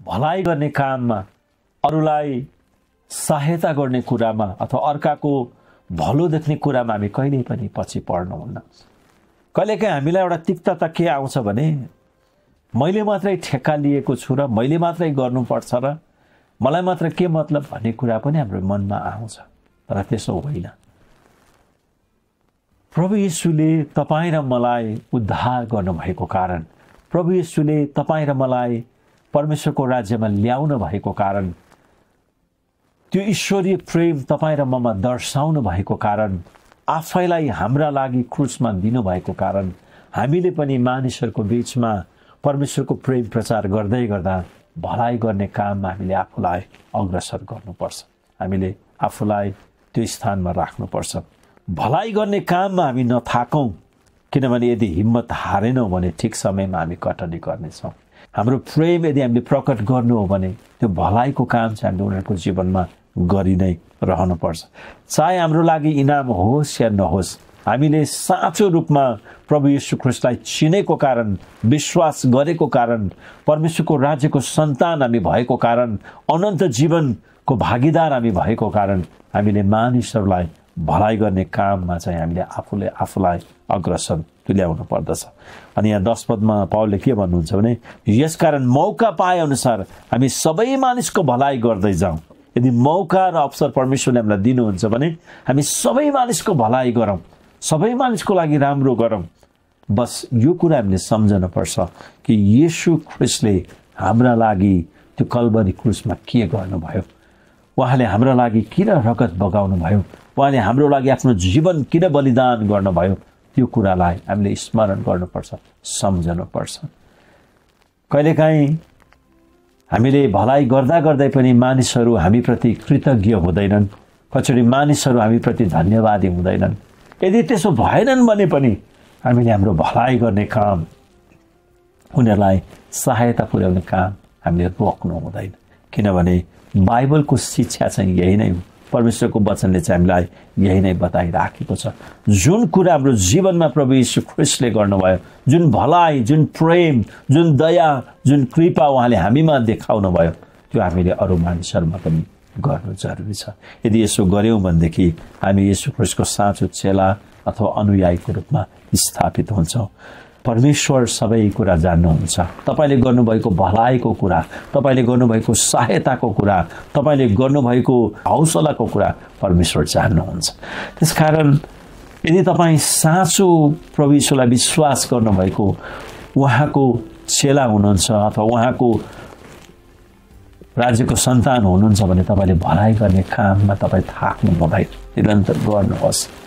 भलाइ गर्ने काममा, अरूलाई सहायता गर्ने कुरामा अथवा अर्काको भलो देख्ने कुरामा हामी कहिल्यै पनि पछि पर्नुहुन्न। कहिलेकाहीँ हामीलाई एउटा तिक्तता के आउँछ भने मैले मात्रै ठेक्का लिएको छु र मैले मात्रै गर्नुपर्छ र मलाई मात्र के मतलब भन्ने कुरा पनि हाम्रो मनमा आउँछ। तर त्यसो होइन। प्रभु येशूले तपाईँ र मलाई उद्धार गर्नुभएको कारण, प्रभु येशूले तपाईँ र मलाई परमेश्वरको राज्यमा ल्याउनु भएको कारण, त्यो ईश्वरीय प्रेम तपाईँ र ममा दर्शाउनु भएको कारण, आफैलाई हाम्रा लागि क्रुसमा दिनुभएको कारण हामीले पनि मानिसहरूको बीचमा परमेश्वरको प्रेम प्रचार गर्दै गर्दा भलाइ गर्ने काममा हामीले आफूलाई अग्रसर गर्नुपर्छ। हामीले आफूलाई त्यो स्थानमा राख्नुपर्छ। भलाइ गर्ने काममा हामी नथाकौँ, किनभने यदि हिम्मत हारेनौँ भने ठिक समयमा हामी कटनी गर्नेछौँ। हाम्रो प्रेम यदि हामीले प्रकट गर्नु हो भने त्यो भलाइको काम चाहिँ हामीले उनीहरूको जीवनमा गरि नै रहनुपर्छ। चाहे हाम्रो लागि इनाम होस् या नहोस्, हामीले साँचो रूपमा प्रभु येशू ख्रीष्टलाई चिनेको कारण, विश्वास गरेको कारण, परमेश्वरको राज्यको सन्तान हामी भएको कारण, अनन्त जीवनको भागीदार हामी भएको कारण हामीले मानिसहरूलाई भलाइ गर्ने काममा चाहिँ हामीले आफूलाई अग्रसर तुल्याउनु पर्दछ। अनि यहाँ 10 पदमा पावलले के भन्नुहुन्छ भने यसकारण मौका पाए अनुसार हामी सबै मानिसको भलाइ गर्दै जाउँ। यदि मौका र अवसर परमेश्वरले हामीलाई दिनुहुन्छ भने हामी सबै मानिसको भलाइ गरौँ, सबै मानिसको लागि राम्रो गरौँ। बस यो कुरा हामीले सम्झनुपर्छ कि येशू ख्रीष्टले हाम्रा लागि त्यो कल्भरी क्रुसमा के गर्नुभयो, उहाँले हाम्रा लागि किन रगत बगाउनु भयो, उहाँले हाम्रो लागि आफ्नो जीवन किन बलिदान गर्नुभयो, त्यो कुरालाई हामीले स्मरण गर्नुपर्छ, सम्झनुपर्छ। कहिलेकाहीँ हामीले भलाइ गर्दा गर्दै पनि मानिसहरू हामीप्रति कृतज्ञ हुँदैनन्, कचोटि मानिसहरू हामीप्रति धन्यवादी हुँदैनन्। यदि त्यसो भएनन् भने पनि हामीले हाम्रो भलाइ गर्ने काम, उनीहरूलाई सहायता पुर्याउने काम हामीले रोक्नु हुँदैन। किनभने बाइबलको शिक्षा चाहिँ यही नै हो। परमेश्वरको वचनले चाहिँ हामीलाई यही नै बताइराखेको छ। जुन कुरा हाम्रो जीवनमा प्रभु येशू ख्रीष्टले गर्नुभयो, जुन भलाइ, जुन प्रेम, जुन दया, जुन कृपा उहाँले हामीमा देखाउनु भयो, त्यो हामीले अरू मानिसहरूमा पनि गर्नु जरुरी छ। यदि यसो गर्यौँ भनेदेखि हामी येशू ख्रीष्टको साँचो चेला अथवा अनुयायीको रूपमा स्थापित हुन्छौँ। परमेश्वर सबै कुरा जान्नुहुन्छ। तपाईँले गर्नुभएको भलाइको कुरा, तपाईँले गर्नुभएको सहायताको कुरा, तपाईँले गर्नुभएको हौसलाको कुरा परमेश्वर जान्नुहुन्छ। त्यसकारण यदि तपाईँ साँचो प्रभु येशूलाई विश्वास गर्नुभएको उहाँको चेला हुनुहुन्छ अथवा उहाँको राज्यको सन्तान हुनुहुन्छ भने तपाईँले भलाइ गर्ने काममा तपाईँ थाक्नु हुँदैन, निरन्तर गर्नुहोस्।